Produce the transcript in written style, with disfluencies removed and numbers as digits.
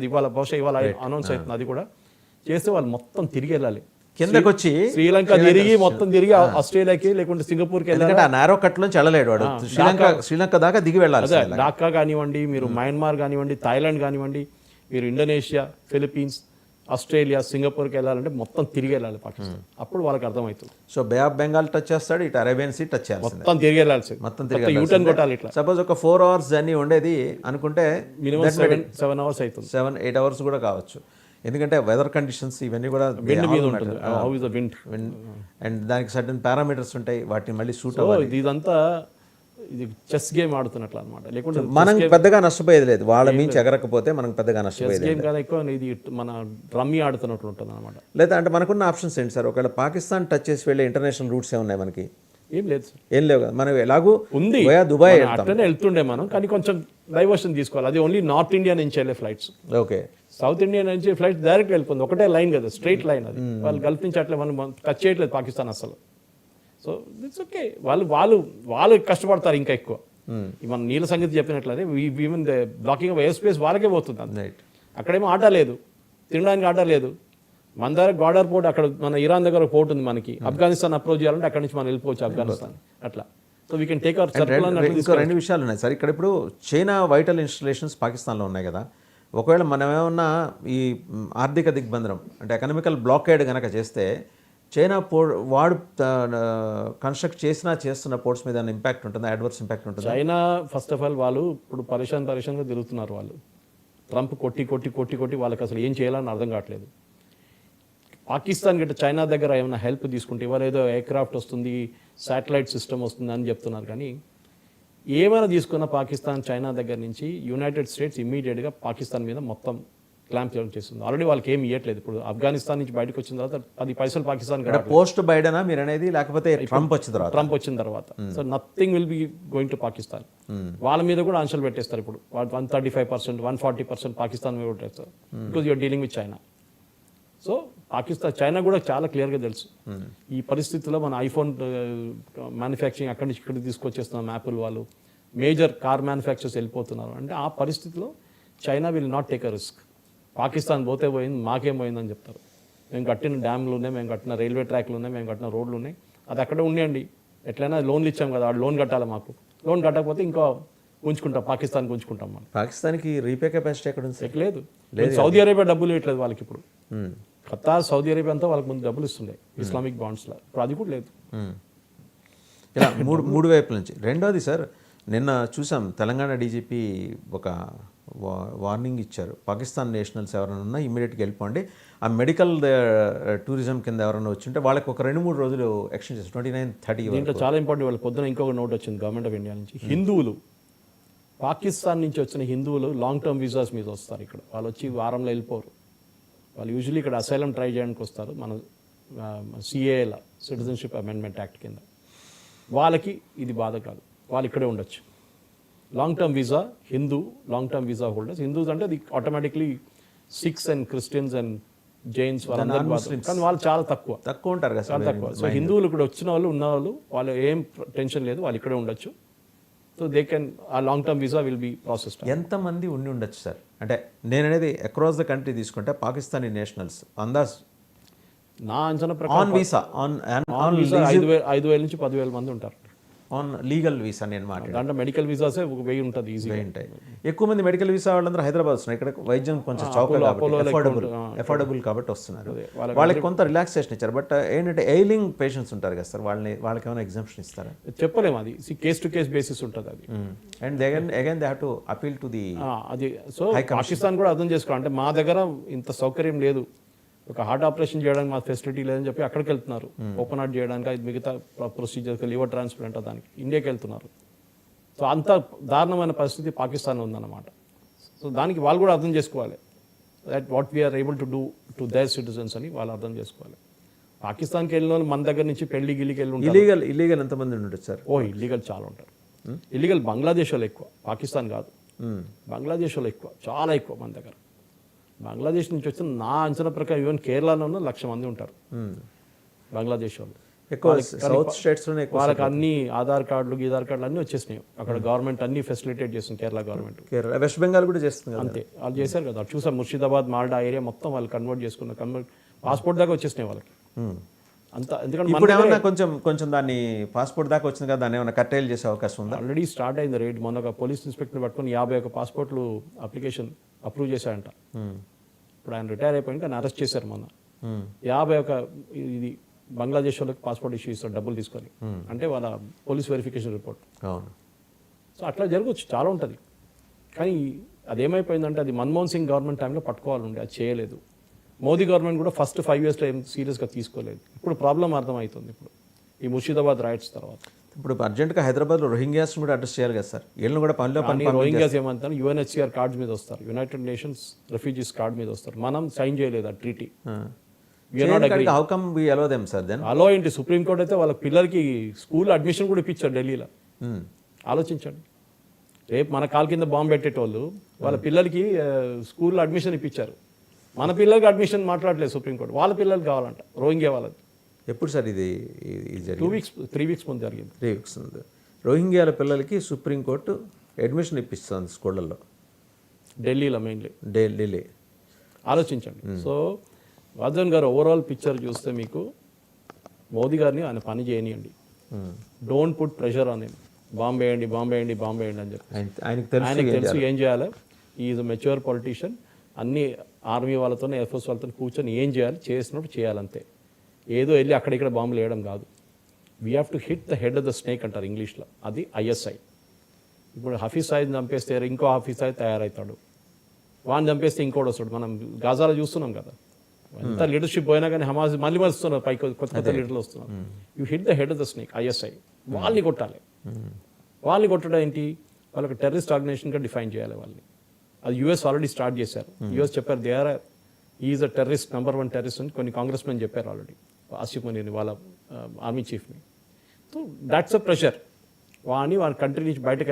ఇవాళ బహుశా ఇవాళ అనౌన్స్ అవుతుంది అది కూడా చేస్తే వాళ్ళు మొత్తం తిరిగి వెళ్ళాలి కిందకి వచ్చి శ్రీలంక తిరిగి మొత్తం తిరిగి ఆస్ట్రేలియాకి లేకుంటే సింగపూర్కి వెళ్ళాలి. ఆ నారో కట్ నుంచి వెళ్ళలేడు వాడు, శ్రీలంక దాకా దిగి వెళ్ళాలి. ఢాకా కానివ్వండి, మీరు మయన్మార్ కానివ్వండి, థాయిలాండ్ కానివ్వండి, మీరు ఇండోనేషియా, ఫిలిప్పీన్స్, ఆస్ట్రేలియా, సింగపూర్కి వెళ్ళాలంటే మొత్తం తిరిగి వెళ్ళాలి పాకిస్తాన్. అప్పుడు వాళ్ళకి అర్థమవుతుంది. So bay of Bengal touch చేస్తాడు, ఇటు అరేబియన్ సీ టచ్ చేస్తాడు, మొత్తం తిరిగి వెళ్ళాల్సి, మొత్తం తిరిగి యూటర్న్ కొట్టాలి. ఇట్లా సపోజ్ ఒక 4 hours జర్నీ ఉండేది అనుకుంటే మినిమం 7 hours అవుతుంది, 7-8 hours కూడా కావచ్చు. ఎందుకంటే వెదర్ కండిషన్స్ ఇవన్నీ కూడా విండ్ మీద ఉంటుంది. How is the wind and దానికి సర్టన్ పారామీటర్స్ ఉంటాయి, వాటిని మళ్ళీ సూట్ అవ్వాలి. ఇదంతా ఇది చెస్ గేమ్ ఆడుతున్నట్లు అనమాట. లేకుంటే మనం పెద్దగా నష్టపోయేది లేదు, వాళ్ళ మించి ఎగరకపోతే మనం పెద్దగా నష్టపోయేది గేమ్ కదా ఎక్కువ. ఇది మన రమ్మీ ఆడుతున్నట్లు ఉంటుంది అనమాట. లేదా అంటే మనకున్న ఆప్షన్స్ ఏంటి సార్? ఒకవేళ పాకిస్తాన్ టచ్ చేసి వెళ్ళే ఇంటర్నేషనల్ రూట్స్ ఏమున్నాయి మనకి? ఏం లేదు సార్, ఏం లేవు కదా. మనం ఎలాగూ ఉంది దుబాయ్ అట్లనే వెళ్తుండే మనం, కానీ కొంచెం డైవర్షన్ తీసుకోవాలి. అది ఓన్లీ నార్త్ ఇండియా నుంచి వెళ్ళే ఫ్లైట్స్. ఓకే, సౌత్ ఇండియా నుంచి ఫ్లైట్ డైరెక్ట్ వెళ్ళిపోతుంది, ఒకటే లైన్ కదా, స్ట్రైట్ లైన్. అది వాళ్ళు గల్ఫ్ నుంచి అట్లా మనం టచ్ చేయట్లేదు పాకిస్తాన్ అసలు. సో ఇట్స్ ఓకే, వాళ్ళు కష్టపడతారు ఇంకా ఎక్కువ. మన నీళ్ళ సంగతి చెప్పినట్లయితే even blocking of air space వాళ్ళకే పోతుంది అంత. అక్కడేమో ఆట లేదు, తినడానికి ఆట లేదు. మన దగ్గర గోడార్ పోర్ట్, అక్కడ మన ఇరాన్ దగ్గర పోర్ట్ ఉంది మనకి. ఆఫ్ఘనిస్తాన్ అప్రోచ్ చేయాలంటే అక్కడ నుంచి మనం వెళ్ళిపోవచ్చు ఆఫ్ఘనిస్తాన్ అట్లా. So we can take our circle. ఇంకో 2 విషయాలు ఉన్నాయి సార్ ఇక్కడ. ఇప్పుడు చైనా వైటల్ ఇన్స్టలేషన్స్ పాకిస్తాన్లో ఉన్నాయి కదా. ఒకవేళ మనం ఏమన్నా ఈ ఆర్థిక దిగ్బంధనం అంటే ఎకనామికల్ బ్లాకేడ్ కనుక చేస్తే చైనా వాడు కన్స్ట్రక్ట్ చేస్తున్న పోర్ట్స్ మీద ఇంపాక్ట్ ఉంటుంది, అడ్వర్స్ ఇంపాక్ట్ ఉంటుంది. చైనా ఫస్ట్ ఆఫ్ ఆల్ వాళ్ళు ఇప్పుడు పరేషాన్గా తిరుగుతున్నారు. వాళ్ళు ట్రంప్ కొట్టి వాళ్ళకి అసలు ఏం చేయాలని అర్థం కావట్లేదు. పాకిస్తాన్ గిట్ట చైనా దగ్గర ఏమైనా హెల్ప్ తీసుకుంటే ఇవాళ ఏదో ఎయిర్క్రాఫ్ట్ వస్తుంది, శాటిలైట్ సిస్టమ్ వస్తుంది అని చెప్తున్నారు. కానీ ఏమైనా తీసుకున్న పాకిస్తాన్ చైనా దగ్గర నుంచి యునైటెడ్ స్టేట్స్ ఇమ్మీడియట్గా పాకిస్తాన్ మీద మొత్తం క్లాంప్ చేస్తుంది. ఆల్రెడీ వాళ్ళకి ఏమి ఇవ్వట్లేదు. ఇప్పుడు ఆఫ్ఘనిస్తాన్ నుంచి బయటకు వచ్చిన తర్వాత 10 పైసలు పాకిస్తాన్ పోస్ట్ బైడెనా మీరు అనేది, లేకపోతే ట్రంప్ వచ్చిన తర్వాత so nothing will be going to Pakistan. వాళ్ళ మీద కూడా ఆంక్షలు పెట్టేస్తారు. ఇప్పుడు 135%, 140% పాకిస్తాన్ మీద పెట్టేస్తారు, because you're dealing with China. So China కూడా చాలా క్లియర్గా తెలుసు ఈ పరిస్థితుల్లో మన ఐఫోన్ మ్యానుఫ్యాక్చరింగ్ అక్కడి నుంచి ఇక్కడికి తీసుకొచ్చేస్తున్నాం. యాపిల్ వాళ్ళు మేజర్ కార్ మ్యానుఫ్యాక్చర్స్ వెళ్ళిపోతున్నారు. అంటే ఆ పరిస్థితిలో China will not take a risk. Pakistan పోతే పోయింది, మాకేం పోయిందని చెప్తారు. మేము కట్టిన డ్యామ్లు ఉన్నాయి, మేము కట్టిన రైల్వే ట్రాక్లు ఉన్నాయి, మేము కట్టిన రోడ్లు ఉన్నాయి, అది అక్కడే ఉండండి. ఎట్లయినా లోన్లు ఇచ్చాం కదా, లోన్ కట్టాలి. మాకు లోన్ కట్టకపోతే ఇంకా ఉంచుకుంటాం, పాకిస్తాన్కి ఉంచుకుంటాం. మనం పాకిస్తాన్కి రీపే కెపాసిటీ ఎక్కడ ఉంది? లేదు. సౌదీ అరేబియా డబ్బులు ఇవ్వట్లేదు వాళ్ళకి. ఇప్పుడు ఖతార్, సౌదీ అరేబియా అంతా వాళ్ళకి ముందు డబ్బులు ఇస్తుండే ఇస్లామిక్ బాండ్స్లో. ఇప్పుడు అది కూడా లేదు. ఇలా మూడు వైపుల నుంచి. రెండోది సార్, నిన్న చూసాం తెలంగాణ డీజీపీ ఒక వార్నింగ్ ఇచ్చారు. పాకిస్తాన్ నేషనల్స్ ఎవరైనా ఉన్నా ఇమ్మీడియట్గా వెళ్ళిపోండి. ఆ మెడికల్ టూరిజం కింద ఎవరైనా వచ్చింటే వాళ్ళకి ఒక 2-3 రోజులు ఎక్స్టెండ్ చేస్తారు, 29-30. దీంట్లో చాలా ఇంపార్టెంట్. వాళ్ళ పొద్దున ఇంకొక నోట్ వచ్చింది గవర్నమెంట్ ఆఫ్ ఇండియా నుంచి. హిందువులు, పాకిస్తాన్ నుంచి వచ్చిన హిందువులు లాంగ్ టర్మ్ వీసాస్ మీద వస్తారు. ఇక్కడ వాళ్ళు వచ్చి వారంలో వెళ్ళిపోరు. వాళ్ళు యూజువల్లీ ఇక్కడ అసైలం ట్రై చేయడానికి వస్తారు. మన సిఏల సిటిజన్షిప్ అమెండ్మెంట్ యాక్ట్ కింద. వాళ్ళకి ఇది బాధ కాదు, వాళ్ళు ఇక్కడే ఉండొచ్చు. Long term visa Hindu long term visa holders. Hindus అంటే అది automatically Sikhs and Christians and Jains కానీ వాళ్ళు చాలా తక్కువ ఉంటారు కదా, చాలా తక్కువ. సో హిందువులు ఇక్కడ వచ్చిన వాళ్ళు వాళ్ళు ఏం టెన్షన్ లేదు, వాళ్ళు ఇక్కడే ఉండొచ్చు. సో దే కెన్ ఆ long term visa will be processed. ఎంతమంది ఉండి ఉండొచ్చు సార్? అంటే నేను అనేది అక్రాస్ ద కంట్రీ తీసుకుంటే పాకిస్తానీ నేషనల్స్ అందాజ్ నా అంచనా ప్రకారం ఆన్ వీసా 5,000 నుంచి 10,000 మంది ఉంటారు. ఆన్ లీగల్ వీసా నేను మాట్లాడు. దాంట్లో మెడికల్ వీసాసే 1,000 ఉంటుంది, ఈజీగా ఉంటాయి. ఎక్కువ మంది మెడికల్ వీసా వాళ్ళందరూ హైదరాబాద్ వస్తున్నారు. ఇక్కడ వైద్యం కొంచెం అఫోర్డబుల్ కాబట్టి వస్తున్నారు. వాళ్ళకి కొంత రిలాక్సేషన్ ఇచ్చారు. బట్ ఏంటంటే ఎయిలింగ్ పేషెంట్స్ ఉంటారు కదా సార్, వాళ్ళకి ఏమైనా ఎగ్జామ్షన్ ఇస్తారా? చెప్పలేము, అది కేస్ టు కేస్ బేసిస్ ఉంటుంది అది. And again they have to appeal to the అది. సో పాకిస్తాన్ కూడా అర్థం చేసుకోవాలి. అంటే మా దగ్గర ఇంత సౌకర్యం లేదు, ఒక హార్ట్ ఆపరేషన్ చేయడానికి మా ఫెసిలిటీ లేదని చెప్పి అక్కడికి వెళ్తున్నారు. ఓపెన్ హార్ట్ చేయడానికి, అది మిగతా ప్రొసీజర్కి, లివర్ ట్రాన్స్ప్లాంట్ దానికి ఇండియాకి వెళ్తున్నారు. సో అంత దారుణమైన పరిస్థితి పాకిస్తాన్లో ఉందన్నమాట. సో దానికి వాళ్ళు కూడా అర్థం చేసుకోవాలి, that what we're able to do to their citizens అని వాళ్ళు అర్థం చేసుకోవాలి. పాకిస్తాన్కి వెళ్ళిన వాళ్ళు మన దగ్గర నుంచి గిల్లికి వెళ్ళి ఉంటారు. ఇల్లీగల్ ఎంతమంది ఉండొచ్చు సార్? ఇల్లీగల్ చాలా ఉంటారు. ఇల్లీగల్ బంగ్లాదేశ్ వాళ్ళు ఎక్కువ, పాకిస్తాన్ కాదు. బంగ్లాదేశ్ వాళ్ళు ఎక్కువ, చాలా ఎక్కువ మన దగ్గర. బంగ్లాదేశ్ నుంచి వచ్చిన నా అంచనా ప్రకారం ఈవెన్ కేరళలో 1,00,000 మంది ఉంటారు బంగ్లాదేశ్ వాళ్ళు. ఎక్కువ సౌత్ స్టేట్స్లోనే ఎక్కువ వాళ్ళకి అన్ని ఆధార్ కార్డులు అన్నీ వచ్చేసినాయి అక్కడ గవర్నమెంట్ అన్ని ఫెసిలిటేట్ చేస్తుంది కేరళ గవర్నమెంట్. కేరళ, వెస్ట్ బెంగాల్ కూడా చేస్తుంది కదా. అంతే వాళ్ళు చేశారు కదా, చూసాం ముర్షిదాబాద్ మాల్డా ఏరియా మొత్తం వాళ్ళు కన్వర్ట్ పాస్పోర్ట్ దాకా వచ్చేసినాయి వాళ్ళకి అంతా. ఎందుకంటే ఇప్పుడు ఏమన్నా కొంచెం దాన్ని పాస్పోర్ట్ దాకా వచ్చింది కదా, దాన్ని ఏమైనా కట్టేలు చేసే అవకాశం ఉందా? ఆల్రెడీ స్టార్ట్ అయింది రేట్. మొన్న ఒక పోలీస్ ఇన్స్పెక్టర్ పట్టుకొని 51 పాస్పోర్ట్లు అప్లికేషన్ అప్రూవ్ చేశారంట. ఇప్పుడు ఆయన రిటైర్ అయిపోయింది కానీ అరెస్ట్ చేశారు మొన్న. 51 ఇది బంగ్లాదేశ్ వాళ్ళకి పాస్పోర్ట్ ఇష్యూ ఇస్తారు డబ్బులు తీసుకొని, అంటే వాళ్ళ పోలీస్ వెరిఫికేషన్ రిపోర్ట్. అవును. సో అట్లా జరగవచ్చు, చాలా ఉంటుంది. కానీ అదేమైపోయిందంటే అది మన్మోహన్ సింగ్ గవర్నమెంట్ టైంలో పట్టుకోవాలండి, అది చేయలేదు. మోదీ గవర్నమెంట్ కూడా ఫస్ట్ 5 yearsలో ఏం సీరియస్గా తీసుకోలేదు. ఇప్పుడు ప్రాబ్లం అర్థమవుతుంది ఇప్పుడు ఈ ముర్షిదాబాద్ రైట్స్ తర్వాత. ఇప్పుడు అర్జెంట్గా హైదరాబాద్లో రోహింగ్యాస్ కూడా అడ్రస్ చేయాలి కదా సార్. వీళ్ళని కూడా పనిలో కానీ రోహింగ్యాస్ ఏమంటారు, UNHCR కార్డ్స్ మీద వస్తారు, యునైటెడ్ నేషన్స్ రెఫ్యూజీస్ కార్డ్ మీద వస్తారు. మనం సైన్ చేయలేదు ఆ treaty. How come we allow them sir then? Allow ఏంటి, సుప్రీంకోర్టు అయితే వాళ్ళ పిల్లలకి స్కూల్ అడ్మిషన్ కూడా ఇప్పించారు ఢిల్లీలో. ఆలోచించండి, రేపు మన కాలు కింద బాంబు పెట్టేటోళ్ళు వాళ్ళ పిల్లలకి స్కూల్లో అడ్మిషన్ ఇప్పించారు. మన పిల్లలకి అడ్మిషన్ మాట్లాడలేదు సుప్రీంకోర్టు, వాళ్ళ పిల్లలకి కావాలంట రోహింగ్యా వాళ్ళది. ఎప్పుడు సార్ ఇది 3 weeks ముందు జరిగింది. 3 weeks ముందు రోహింగ్యాల పిల్లలకి సుప్రీంకోర్టు అడ్మిషన్ ఇప్పిస్తుంది స్కూళ్ళల్లో ఢిల్లీలో మెయిన్లీ. ఢిల్లీ. ఆలోచించండి. సో వర్ధన్ గారు ఓవరాల్ పిక్చర్ చూస్తే మీకు మోదీ గారిని ఆయన పని చేయనియండి. Don't put pressure on him. బాంబే వేయండి అని చెప్పి ఆయనకు తెలుసు ఏం చేయాలి. Is mature politician. అన్ని ఆర్మీ వాళ్ళతో ఎయిర్ ఫోర్స్ వాళ్ళతో కూర్చొని ఏం చేయాలి, చేసినప్పుడు చేయాలంతే. ఏదో వెళ్ళి అక్కడిక్కడ బాంబులు వేయడం కాదు. We have to hit the head of the snake అంటారు ఇంగ్లీష్లో, అది ISI. ఇప్పుడు హఫీజ్ సాయిద్ చంపేస్తే ఇంకో హఫీజ్ సాయిద్ తయారవుతాడు, వాడిని చంపేస్తే ఇంకోటి వస్తాడు. మనం గాజాలో చూస్తున్నాం కదా, ఎంత లీడర్షిప్ పోయినా కానీ హమాజ్ మళ్ళీ వస్తున్నారు, పైకి కొత్త లీడర్లు వస్తున్నారు. You hit the head of the snake ISI. వాళ్ళని కొట్టాలి. వాళ్ళని కొట్టడం ఏంటి, వాళ్ళకి టెర్రరిస్ట్ ఆర్గనైజేషన్గా డిఫైన్ చేయాలి వాళ్ళని. అది US ఆల్రెడీ స్టార్ట్ చేశారు. US చెప్పారు ఈజ్ అ టెర్రరిస్ట్, #1 టెర్రరిస్ట్ అని కొన్ని కాంగ్రెస్ మెన్ చెప్పారు ఆల్రెడీ, ఆసిఫ్ మునీర్ని వాళ్ళ ఆర్మీ చీఫ్ని. So that's a pressure. వాడిని కంట్రీ నుంచి బయటకు